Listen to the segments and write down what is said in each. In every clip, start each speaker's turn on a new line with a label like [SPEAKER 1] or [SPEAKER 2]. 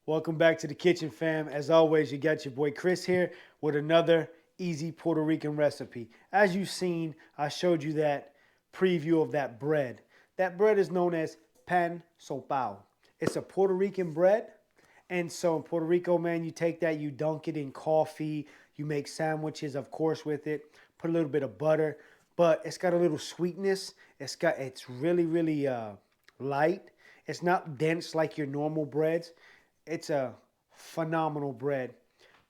[SPEAKER 1] Welcome back to the kitchen, fam. As always, you got your boy Chris here with another easy Puerto Rican recipe. As you've seen, I showed you that preview of that bread. That bread is known as pan Sobao. It's a Puerto Rican bread. And so in Puerto Rico, man, you take that, you dunk it in coffee, you make sandwiches, of course, with it, put a little bit of butter, but it's got a little sweetness. It's really light. It's not dense like your normal breads. It's a phenomenal bread.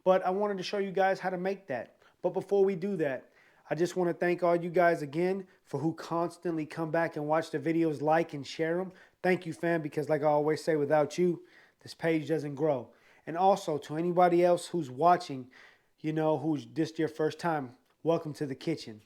[SPEAKER 1] But I wanted to show you guys how to make that. But before we do that, I just want to thank all you guys again for who constantly come back and watch the videos, like and share them. Thank you, fam, because like I always say, without you, this page doesn't grow. And also to anybody else who's watching, who's just your first time, welcome to the kitchen.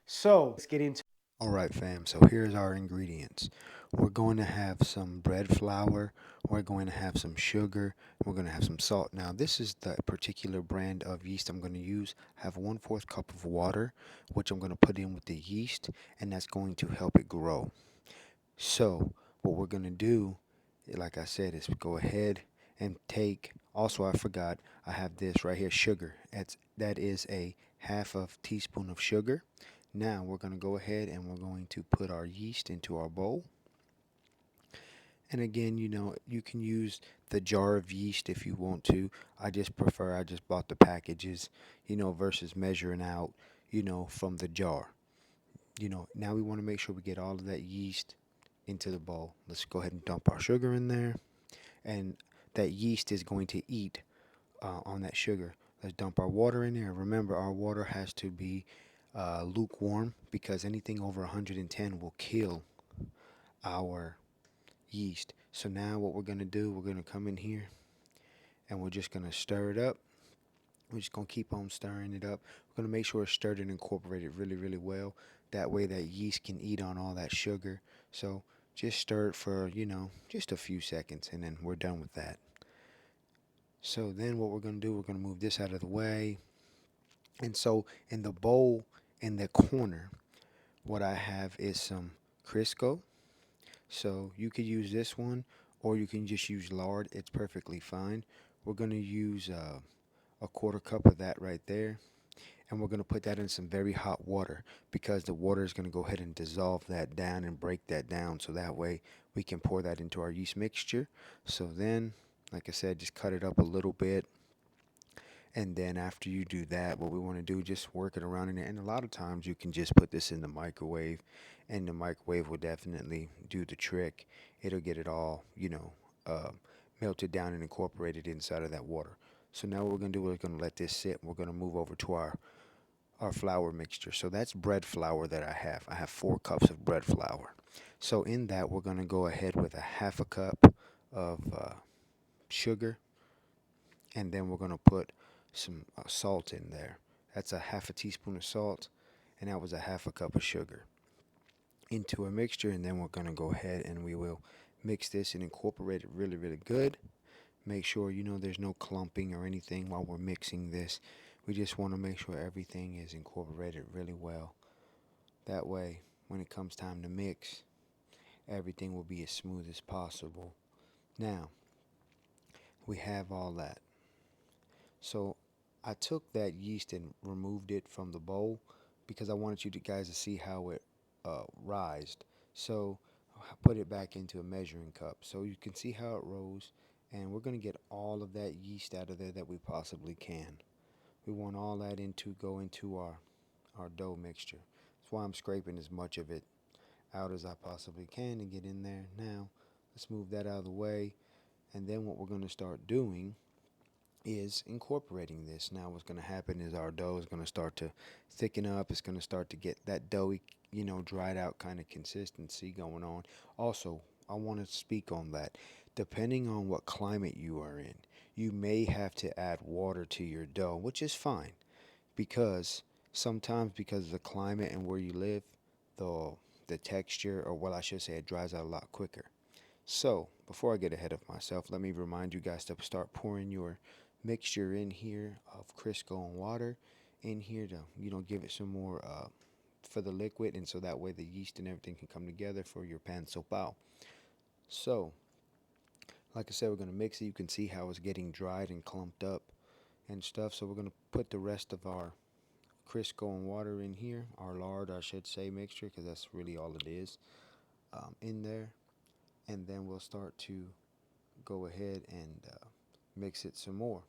[SPEAKER 1] So let's get into.
[SPEAKER 2] All right, fam. So here's our ingredients. We're going to have some bread flour. We're going to have some sugar. We're going to have some salt. Now, this is the particular brand of yeast I'm going to use. I have 1/4 cup of water, which I'm going to put in with the yeast, and that's going to help it grow. So, what we're going to do, like I said, is go ahead and take. Also, I forgot, I have this right here, sugar. That is a half of teaspoon of sugar. Now we're going to go ahead and we're going to put our yeast into our bowl. And again, you can use the jar of yeast if you want to. I just bought the packages, versus measuring out, from the jar. Now we want to make sure we get all of that yeast into the bowl. Let's go ahead and dump our sugar in there. And that yeast is going to eat on that sugar. Let's dump our water in there. Remember, our water has to be lukewarm because anything over 110 will kill our yeast. So now what we're going to do, we're going to come in here and we're just going to stir it up. We're just going to keep on stirring it up. We're going to make sure it's stirred and incorporated really well. That way that yeast can eat on all that sugar. So just stir it for, just a few seconds and then we're done with that. So then what we're going to do, we're going to move this out of the way. And so in the bowl in the corner, what I have is some Crisco. So you could use this one or you can just use lard. It's perfectly fine. We're going to use a 1/4 cup of that right there. And we're going to put that in some very hot water because the water is going to go ahead and dissolve that down and break that down. So that way we can pour that into our yeast mixture. So then, like I said, just cut it up a little bit. And then after you do that, what we want to do, just work it around in it. And a lot of times you can just put this in the microwave, and the microwave will definitely do the trick. It'll get it all, melted down and incorporated inside of that water. So now what we're going to do, we're going to let this sit. We're going to move over to our flour mixture. So that's bread flour that I have. I have 4 cups of bread flour. So in that, we're going to go ahead with a 1/2 cup of sugar, and then we're going to put some salt in there. That's a 1/2 teaspoon of salt, and that was a 1/2 cup of sugar into a mixture. And then we're going to go ahead and we will mix this and incorporate it really good. Make sure there's no clumping or anything while we're mixing this. We just want to make sure everything is incorporated really well. That way, when it comes time to mix, everything will be as smooth as possible. Now, we have all that. So I took that yeast and removed it from the bowl because I wanted you guys to see how it rised. So I put it back into a measuring cup so you can see how it rose. And we're going to get all of that yeast out of there that we possibly can. We want all that go into our dough mixture. That's why I'm scraping as much of it out as I possibly can to get in there. Now, let's move that out of the way. And then what we're going to start doing is incorporating this. Now what's going to happen is our dough is going to start to thicken up. It's going to start to get that doughy, dried out kind of consistency going on. Also, I want to speak on that. Depending on what climate you are in, you may have to add water to your dough, which is fine because sometimes because of the climate and where you live, the the texture, or what I should say, it dries out a lot quicker. So, before I get ahead of myself, let me remind you guys to start pouring your mixture in here of Crisco and water in here to, give it some more for the liquid, and so that way the yeast and everything can come together for your pan Sobao. So, Like I said, we're going to mix it. You can see how it's getting dried and clumped up and stuff. So we're going to put the rest of our Crisco and water in here, our lard, I should say, mixture, because that's really all it is, in there. And then we'll start to go ahead and mix it some more.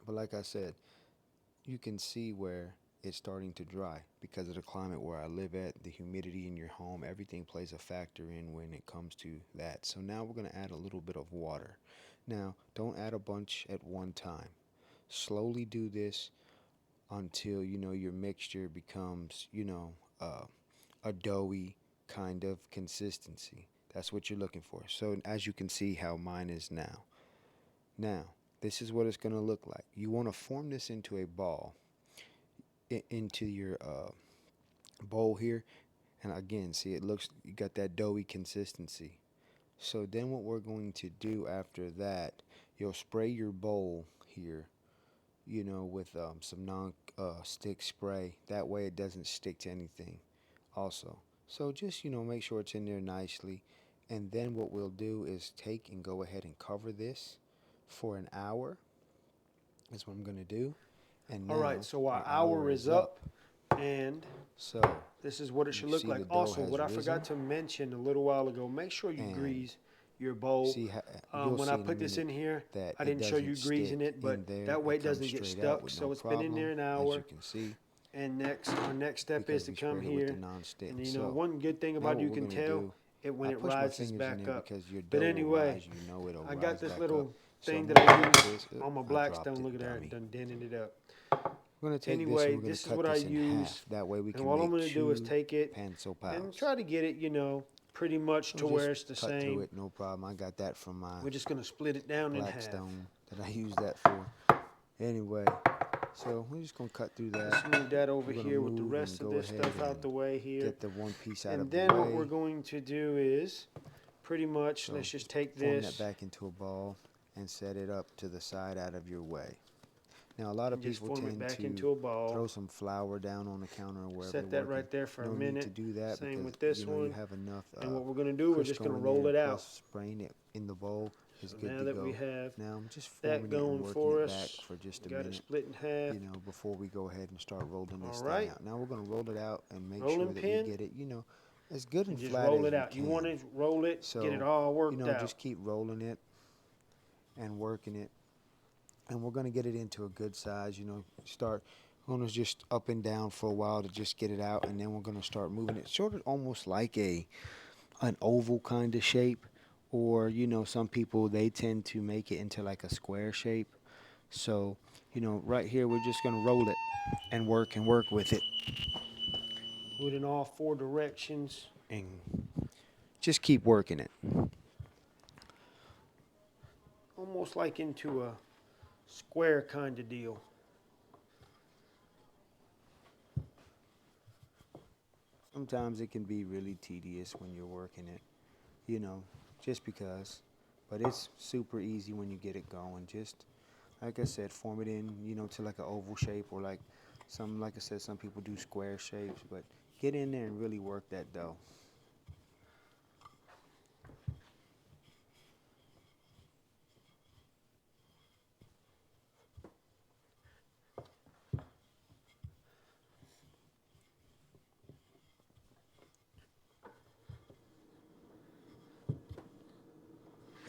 [SPEAKER 2] But like I said, you can see where it's starting to dry because of the climate where I live at, the humidity in your home, everything plays a factor in when it comes to that. So now we're going to add a little bit of water. Now, don't add a bunch at one time. Slowly do this until your mixture becomes a doughy kind of consistency. That's what you're looking for. So as you can see how mine is now. Now, this is what it's going to look like. You want to form this into a ball, into your bowl here. And again, see, it looks, you got that doughy consistency. So then what we're going to do after that, you'll spray your bowl here, with some non-stick spray. That way it doesn't stick to anything also. So just, make sure it's in there nicely. And then what we'll do is take and go ahead and cover this for an hour. That's what I'm going to do. And
[SPEAKER 1] All right,
[SPEAKER 2] now
[SPEAKER 1] so our
[SPEAKER 2] our
[SPEAKER 1] hour
[SPEAKER 2] hour
[SPEAKER 1] is
[SPEAKER 2] is up.
[SPEAKER 1] up, and
[SPEAKER 2] So
[SPEAKER 1] this is what it should
[SPEAKER 2] you
[SPEAKER 1] look
[SPEAKER 2] see
[SPEAKER 1] like.
[SPEAKER 2] the dough
[SPEAKER 1] Also,
[SPEAKER 2] has
[SPEAKER 1] what I
[SPEAKER 2] risen.
[SPEAKER 1] forgot to mention a little while ago, make sure you
[SPEAKER 2] And
[SPEAKER 1] grease your bowl.
[SPEAKER 2] see, you'll
[SPEAKER 1] When
[SPEAKER 2] see
[SPEAKER 1] I
[SPEAKER 2] in a
[SPEAKER 1] put this in
[SPEAKER 2] minute
[SPEAKER 1] here,
[SPEAKER 2] that
[SPEAKER 1] I
[SPEAKER 2] it
[SPEAKER 1] didn't show you
[SPEAKER 2] doesn't
[SPEAKER 1] greasing
[SPEAKER 2] stick
[SPEAKER 1] it, but
[SPEAKER 2] in there.
[SPEAKER 1] that way
[SPEAKER 2] It
[SPEAKER 1] it
[SPEAKER 2] comes
[SPEAKER 1] doesn't get
[SPEAKER 2] straight out
[SPEAKER 1] stuck.
[SPEAKER 2] with
[SPEAKER 1] So
[SPEAKER 2] no
[SPEAKER 1] it's been in there
[SPEAKER 2] problem,
[SPEAKER 1] an
[SPEAKER 2] as you
[SPEAKER 1] hour.
[SPEAKER 2] can see,
[SPEAKER 1] And our next step is
[SPEAKER 2] because
[SPEAKER 1] to
[SPEAKER 2] we
[SPEAKER 1] come
[SPEAKER 2] sprayed it with the
[SPEAKER 1] here,
[SPEAKER 2] non-stick.
[SPEAKER 1] and
[SPEAKER 2] So
[SPEAKER 1] one good thing
[SPEAKER 2] now
[SPEAKER 1] about
[SPEAKER 2] what
[SPEAKER 1] you
[SPEAKER 2] we're
[SPEAKER 1] can
[SPEAKER 2] going to
[SPEAKER 1] tell
[SPEAKER 2] do,
[SPEAKER 1] it when
[SPEAKER 2] I
[SPEAKER 1] it
[SPEAKER 2] push my
[SPEAKER 1] rises
[SPEAKER 2] fingers in
[SPEAKER 1] back
[SPEAKER 2] there
[SPEAKER 1] up.
[SPEAKER 2] because your
[SPEAKER 1] But
[SPEAKER 2] dough will
[SPEAKER 1] anyway,
[SPEAKER 2] rise. It'll
[SPEAKER 1] I got
[SPEAKER 2] rise
[SPEAKER 1] this
[SPEAKER 2] back up.
[SPEAKER 1] little
[SPEAKER 2] So I'm
[SPEAKER 1] thing
[SPEAKER 2] going
[SPEAKER 1] that
[SPEAKER 2] to
[SPEAKER 1] I
[SPEAKER 2] do
[SPEAKER 1] use
[SPEAKER 2] this.
[SPEAKER 1] on my
[SPEAKER 2] I dropped
[SPEAKER 1] Blackstone.
[SPEAKER 2] it,
[SPEAKER 1] Look at that,
[SPEAKER 2] dummy.
[SPEAKER 1] done dented it up.
[SPEAKER 2] We're going to take this and
[SPEAKER 1] Anyway,
[SPEAKER 2] we're going to
[SPEAKER 1] this is
[SPEAKER 2] cut
[SPEAKER 1] what I
[SPEAKER 2] this in
[SPEAKER 1] use,
[SPEAKER 2] half. That way we
[SPEAKER 1] and
[SPEAKER 2] can
[SPEAKER 1] all I'm
[SPEAKER 2] make
[SPEAKER 1] going to do is
[SPEAKER 2] 2
[SPEAKER 1] take it and
[SPEAKER 2] pansopaos.
[SPEAKER 1] try to get it, pretty much
[SPEAKER 2] So
[SPEAKER 1] to where
[SPEAKER 2] just
[SPEAKER 1] it's the
[SPEAKER 2] cut through
[SPEAKER 1] same.
[SPEAKER 2] it, no problem. I got that from my
[SPEAKER 1] We're just going to split it down in half.
[SPEAKER 2] Blackstone that I use that for. Anyway, so we're just going to cut through
[SPEAKER 1] Let's
[SPEAKER 2] that.
[SPEAKER 1] move that over
[SPEAKER 2] We're going to
[SPEAKER 1] here with the
[SPEAKER 2] move and
[SPEAKER 1] rest of
[SPEAKER 2] go
[SPEAKER 1] this
[SPEAKER 2] ahead
[SPEAKER 1] stuff out
[SPEAKER 2] and
[SPEAKER 1] the way here.
[SPEAKER 2] get the one piece out
[SPEAKER 1] And
[SPEAKER 2] of the
[SPEAKER 1] then what we're
[SPEAKER 2] way.
[SPEAKER 1] going to do is pretty much,
[SPEAKER 2] So
[SPEAKER 1] let's just take
[SPEAKER 2] form that
[SPEAKER 1] this
[SPEAKER 2] back into a ball and set it up to the side out of your way. Now, a lot of
[SPEAKER 1] and just
[SPEAKER 2] people
[SPEAKER 1] form it
[SPEAKER 2] tend
[SPEAKER 1] back
[SPEAKER 2] to
[SPEAKER 1] into a ball.
[SPEAKER 2] throw some flour down on the counter or wherever
[SPEAKER 1] Set
[SPEAKER 2] they're
[SPEAKER 1] that
[SPEAKER 2] working.
[SPEAKER 1] right there for a
[SPEAKER 2] No need to
[SPEAKER 1] minute.
[SPEAKER 2] do that
[SPEAKER 1] Same
[SPEAKER 2] because
[SPEAKER 1] with this
[SPEAKER 2] you
[SPEAKER 1] one.
[SPEAKER 2] have enough
[SPEAKER 1] And what we're going to do, we're just going
[SPEAKER 2] Crisco
[SPEAKER 1] to
[SPEAKER 2] in
[SPEAKER 1] roll
[SPEAKER 2] there,
[SPEAKER 1] it out.
[SPEAKER 2] plus spraying it in the bowl is
[SPEAKER 1] So
[SPEAKER 2] good
[SPEAKER 1] now
[SPEAKER 2] to
[SPEAKER 1] that we
[SPEAKER 2] go.
[SPEAKER 1] have
[SPEAKER 2] Now I'm just
[SPEAKER 1] that
[SPEAKER 2] forming it and
[SPEAKER 1] going
[SPEAKER 2] working
[SPEAKER 1] for
[SPEAKER 2] it back
[SPEAKER 1] us,
[SPEAKER 2] for just a
[SPEAKER 1] got it
[SPEAKER 2] minute,
[SPEAKER 1] split in half.
[SPEAKER 2] before we go ahead and start rolling this
[SPEAKER 1] All
[SPEAKER 2] thing
[SPEAKER 1] right.
[SPEAKER 2] out. Now we're going to roll it out and make
[SPEAKER 1] Rolling
[SPEAKER 2] sure that we
[SPEAKER 1] pin.
[SPEAKER 2] get it, as good
[SPEAKER 1] And
[SPEAKER 2] and
[SPEAKER 1] just
[SPEAKER 2] flat
[SPEAKER 1] roll
[SPEAKER 2] as
[SPEAKER 1] it
[SPEAKER 2] you
[SPEAKER 1] out. You want
[SPEAKER 2] can.
[SPEAKER 1] to roll it, get it
[SPEAKER 2] So,
[SPEAKER 1] all worked out.
[SPEAKER 2] just keep rolling it and working it. And we're going to get it into a good size, start going to just up and down for a while to just get it out, and then we're going to start moving it sort of almost like an oval kind of shape, or some people, they tend to make it into like a square shape. So right here we're just going to roll it and work with it,
[SPEAKER 1] Do it in all 4 directions.
[SPEAKER 2] and just keep working it.
[SPEAKER 1] Almost like into a square kind of deal.
[SPEAKER 2] Sometimes it can be really tedious when you're working it, just because, but it's super easy when you get it going. Just like I said, form it in, to like an oval shape, or like I said, some people do square shapes, but get in there and really work that dough.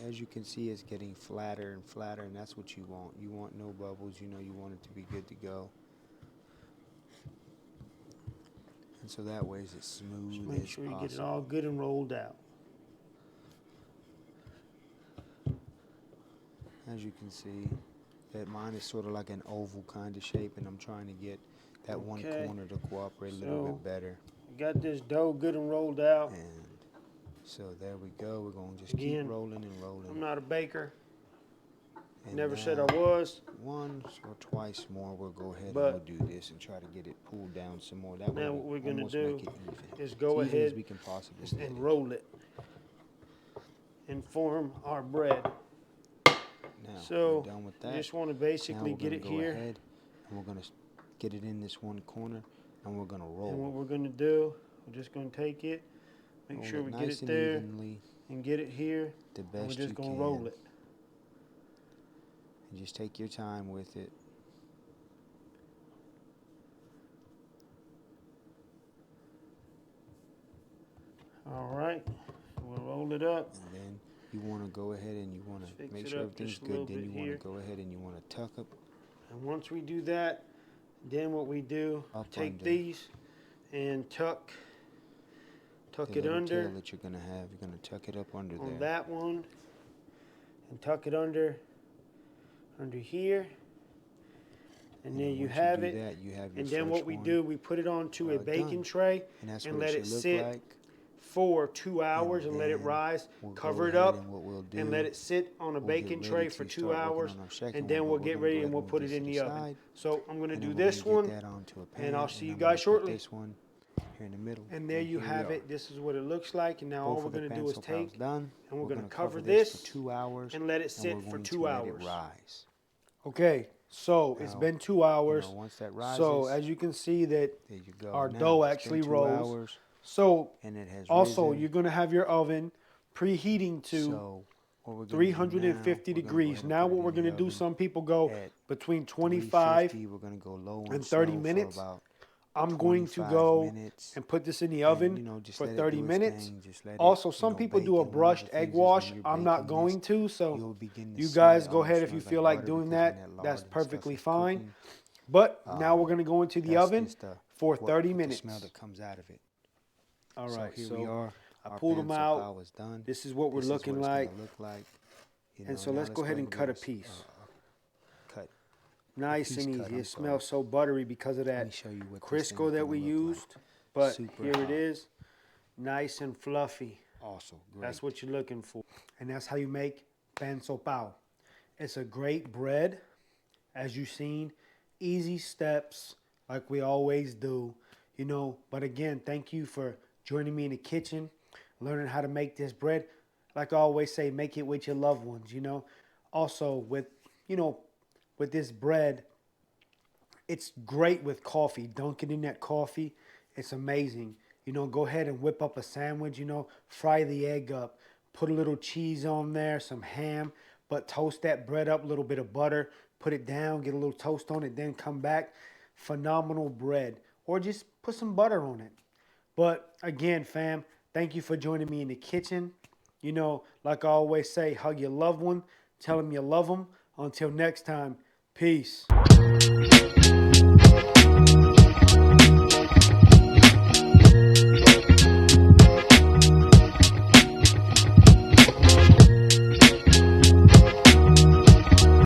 [SPEAKER 2] As you can see, it's getting flatter and flatter, and that's what you want. You want no bubbles, you want it to be good to go. And so that way it's as
[SPEAKER 1] Just
[SPEAKER 2] smooth
[SPEAKER 1] make
[SPEAKER 2] as
[SPEAKER 1] sure you get it
[SPEAKER 2] possible.
[SPEAKER 1] all good and rolled out.
[SPEAKER 2] As you can see, that mine is sort of like an oval kind of shape, and I'm trying to get that one corner to cooperate a little bit better.
[SPEAKER 1] Got this dough good and rolled out.
[SPEAKER 2] And so there we go. We're going to just
[SPEAKER 1] Again,
[SPEAKER 2] keep rolling and rolling.
[SPEAKER 1] I'm not a baker.
[SPEAKER 2] And
[SPEAKER 1] Never said
[SPEAKER 2] now,
[SPEAKER 1] I was.
[SPEAKER 2] once or twice more, we'll go ahead and
[SPEAKER 1] But
[SPEAKER 2] we'll do this and try to get it pulled down some more. That way
[SPEAKER 1] now what we're
[SPEAKER 2] we'll
[SPEAKER 1] going to
[SPEAKER 2] almost
[SPEAKER 1] do
[SPEAKER 2] make it even.
[SPEAKER 1] is go
[SPEAKER 2] as even
[SPEAKER 1] ahead
[SPEAKER 2] as we can possibly get
[SPEAKER 1] and
[SPEAKER 2] it.
[SPEAKER 1] roll it and form our bread.
[SPEAKER 2] Now,
[SPEAKER 1] So
[SPEAKER 2] we're done with
[SPEAKER 1] you
[SPEAKER 2] that.
[SPEAKER 1] just want to
[SPEAKER 2] Now
[SPEAKER 1] basically
[SPEAKER 2] we're
[SPEAKER 1] get
[SPEAKER 2] going
[SPEAKER 1] it
[SPEAKER 2] to go
[SPEAKER 1] here.
[SPEAKER 2] ahead and we're going to get it in this one corner, and we're going to roll.
[SPEAKER 1] And what we're going to do, we're just going to take it, make
[SPEAKER 2] Roll
[SPEAKER 1] sure
[SPEAKER 2] it
[SPEAKER 1] we
[SPEAKER 2] nice
[SPEAKER 1] get it
[SPEAKER 2] and
[SPEAKER 1] there.
[SPEAKER 2] evenly.
[SPEAKER 1] and get it here.
[SPEAKER 2] the
[SPEAKER 1] And we're
[SPEAKER 2] best
[SPEAKER 1] just
[SPEAKER 2] you
[SPEAKER 1] gonna
[SPEAKER 2] can.
[SPEAKER 1] roll it.
[SPEAKER 2] And just take your time with it.
[SPEAKER 1] All right, we'll roll it up.
[SPEAKER 2] And then you want to go ahead and you want
[SPEAKER 1] Just
[SPEAKER 2] to
[SPEAKER 1] fix
[SPEAKER 2] make
[SPEAKER 1] it
[SPEAKER 2] sure
[SPEAKER 1] up
[SPEAKER 2] everything's
[SPEAKER 1] just a little
[SPEAKER 2] good. Then
[SPEAKER 1] bit
[SPEAKER 2] you want
[SPEAKER 1] here.
[SPEAKER 2] to go ahead and you want to tuck up
[SPEAKER 1] And once we do that, then what we do, take
[SPEAKER 2] under
[SPEAKER 1] these and tuck
[SPEAKER 2] the
[SPEAKER 1] it
[SPEAKER 2] little
[SPEAKER 1] under
[SPEAKER 2] tail that you're going to have. You're going to tuck it up under
[SPEAKER 1] on
[SPEAKER 2] there.
[SPEAKER 1] that one, and tuck it under here. And then you
[SPEAKER 2] once
[SPEAKER 1] have
[SPEAKER 2] do
[SPEAKER 1] it.
[SPEAKER 2] that, you have your
[SPEAKER 1] And then what we do, we put it onto a baking
[SPEAKER 2] done.
[SPEAKER 1] tray
[SPEAKER 2] And that's
[SPEAKER 1] and
[SPEAKER 2] what
[SPEAKER 1] let
[SPEAKER 2] it
[SPEAKER 1] it
[SPEAKER 2] should look
[SPEAKER 1] sit
[SPEAKER 2] like.
[SPEAKER 1] for 2 hours and let it
[SPEAKER 2] then
[SPEAKER 1] rise.
[SPEAKER 2] we'll go
[SPEAKER 1] Cover it
[SPEAKER 2] ahead
[SPEAKER 1] up
[SPEAKER 2] and what we'll do,
[SPEAKER 1] and let it sit on a
[SPEAKER 2] we'll get
[SPEAKER 1] baking
[SPEAKER 2] ready
[SPEAKER 1] tray
[SPEAKER 2] to
[SPEAKER 1] for 2
[SPEAKER 2] start working
[SPEAKER 1] hours.
[SPEAKER 2] on our second
[SPEAKER 1] And then
[SPEAKER 2] one,
[SPEAKER 1] we'll
[SPEAKER 2] but
[SPEAKER 1] get
[SPEAKER 2] we're gonna
[SPEAKER 1] ready
[SPEAKER 2] go
[SPEAKER 1] and
[SPEAKER 2] ahead
[SPEAKER 1] we'll
[SPEAKER 2] and
[SPEAKER 1] put
[SPEAKER 2] move
[SPEAKER 1] it
[SPEAKER 2] this
[SPEAKER 1] in
[SPEAKER 2] to
[SPEAKER 1] the oven.
[SPEAKER 2] side.
[SPEAKER 1] So I'm going to
[SPEAKER 2] And
[SPEAKER 1] do
[SPEAKER 2] then we're
[SPEAKER 1] this
[SPEAKER 2] gonna
[SPEAKER 1] one,
[SPEAKER 2] get that onto a pan,
[SPEAKER 1] and I'll see you
[SPEAKER 2] I'm
[SPEAKER 1] guys
[SPEAKER 2] gonna put
[SPEAKER 1] shortly.
[SPEAKER 2] this one here in the middle.
[SPEAKER 1] And there you
[SPEAKER 2] here we
[SPEAKER 1] have
[SPEAKER 2] are.
[SPEAKER 1] it. This is what it looks like. And now all
[SPEAKER 2] Both
[SPEAKER 1] we're
[SPEAKER 2] of the
[SPEAKER 1] going to do is
[SPEAKER 2] pencil piles
[SPEAKER 1] take
[SPEAKER 2] done.
[SPEAKER 1] and we're going to
[SPEAKER 2] gonna
[SPEAKER 1] cover
[SPEAKER 2] this
[SPEAKER 1] this
[SPEAKER 2] for 2 hours
[SPEAKER 1] and let it
[SPEAKER 2] and
[SPEAKER 1] sit
[SPEAKER 2] we're
[SPEAKER 1] for
[SPEAKER 2] going
[SPEAKER 1] 2
[SPEAKER 2] to let
[SPEAKER 1] hours.
[SPEAKER 2] it rise.
[SPEAKER 1] Okay, so it's
[SPEAKER 2] Now,
[SPEAKER 1] been 2 hours.
[SPEAKER 2] once that rises,
[SPEAKER 1] So as you can see that
[SPEAKER 2] there you go.
[SPEAKER 1] our
[SPEAKER 2] Now,
[SPEAKER 1] dough
[SPEAKER 2] it's
[SPEAKER 1] actually
[SPEAKER 2] been 2
[SPEAKER 1] rose.
[SPEAKER 2] hours,
[SPEAKER 1] So
[SPEAKER 2] and it has
[SPEAKER 1] also
[SPEAKER 2] risen.
[SPEAKER 1] you're going to have your oven preheating to
[SPEAKER 2] So what we're gonna
[SPEAKER 1] 350
[SPEAKER 2] do now,
[SPEAKER 1] degrees. Now what we're going to do, some people go
[SPEAKER 2] at
[SPEAKER 1] between 25
[SPEAKER 2] 350. We're gonna go low
[SPEAKER 1] and 30
[SPEAKER 2] slow
[SPEAKER 1] minutes.
[SPEAKER 2] for about
[SPEAKER 1] I'm going to
[SPEAKER 2] 25
[SPEAKER 1] go
[SPEAKER 2] minutes.
[SPEAKER 1] and put this in the
[SPEAKER 2] And,
[SPEAKER 1] oven
[SPEAKER 2] just
[SPEAKER 1] for
[SPEAKER 2] let it
[SPEAKER 1] 30
[SPEAKER 2] do its
[SPEAKER 1] minutes.
[SPEAKER 2] thing. Just let
[SPEAKER 1] Also,
[SPEAKER 2] it,
[SPEAKER 1] some people
[SPEAKER 2] bake.
[SPEAKER 1] do a
[SPEAKER 2] And one of the
[SPEAKER 1] brushed egg
[SPEAKER 2] things is
[SPEAKER 1] wash.
[SPEAKER 2] when you're
[SPEAKER 1] I'm not
[SPEAKER 2] baking
[SPEAKER 1] going
[SPEAKER 2] this,
[SPEAKER 1] to, so
[SPEAKER 2] you'll begin to
[SPEAKER 1] you
[SPEAKER 2] smell
[SPEAKER 1] guys
[SPEAKER 2] it
[SPEAKER 1] go
[SPEAKER 2] almost
[SPEAKER 1] ahead if you
[SPEAKER 2] smells
[SPEAKER 1] feel
[SPEAKER 2] like
[SPEAKER 1] like
[SPEAKER 2] butter
[SPEAKER 1] doing
[SPEAKER 2] because
[SPEAKER 1] that.
[SPEAKER 2] when lard
[SPEAKER 1] That's
[SPEAKER 2] and stuff
[SPEAKER 1] perfectly
[SPEAKER 2] is
[SPEAKER 1] fine.
[SPEAKER 2] cooking,
[SPEAKER 1] But now we're going to go into the
[SPEAKER 2] that's
[SPEAKER 1] oven
[SPEAKER 2] just the,
[SPEAKER 1] for 30
[SPEAKER 2] the
[SPEAKER 1] minutes.
[SPEAKER 2] smell that comes out of it.
[SPEAKER 1] All
[SPEAKER 2] So
[SPEAKER 1] right,
[SPEAKER 2] here
[SPEAKER 1] so
[SPEAKER 2] we are.
[SPEAKER 1] I
[SPEAKER 2] Our
[SPEAKER 1] pulled them
[SPEAKER 2] pan
[SPEAKER 1] out.
[SPEAKER 2] Sobao is done.
[SPEAKER 1] This is what we're
[SPEAKER 2] This is
[SPEAKER 1] looking
[SPEAKER 2] what it's
[SPEAKER 1] like.
[SPEAKER 2] gonna look like.
[SPEAKER 1] And so
[SPEAKER 2] now
[SPEAKER 1] let's go ahead and cut a piece.
[SPEAKER 2] Cut.
[SPEAKER 1] Nice and
[SPEAKER 2] cut,
[SPEAKER 1] easy.
[SPEAKER 2] I'm
[SPEAKER 1] It smells so buttery because of
[SPEAKER 2] Let me
[SPEAKER 1] that
[SPEAKER 2] show you what this thing
[SPEAKER 1] Crisco
[SPEAKER 2] is
[SPEAKER 1] that
[SPEAKER 2] gonna
[SPEAKER 1] we
[SPEAKER 2] look
[SPEAKER 1] used.
[SPEAKER 2] like.
[SPEAKER 1] But
[SPEAKER 2] Super
[SPEAKER 1] here it
[SPEAKER 2] hot.
[SPEAKER 1] is, nice and fluffy.
[SPEAKER 2] Also great.
[SPEAKER 1] That's what you're looking for. And that's how you make pan Sobao. It's a great bread, as you've seen. Easy steps, like we always do. But again, thank you for joining me in the kitchen, learning how to make this bread. Like I always say, make it with your loved ones, Also, with this bread, it's great with coffee. Dunk it in that coffee. It's amazing. Go ahead and whip up a sandwich, fry the egg up. Put a little cheese on there, some ham, but toast that bread up, a little bit of butter. Put it down, get a little toast on it, then come back. Phenomenal bread. Or just put some butter on it. But again, fam, thank you for joining me in the kitchen. Like I always say, hug your loved one. Tell them you love them. Until next time, peace.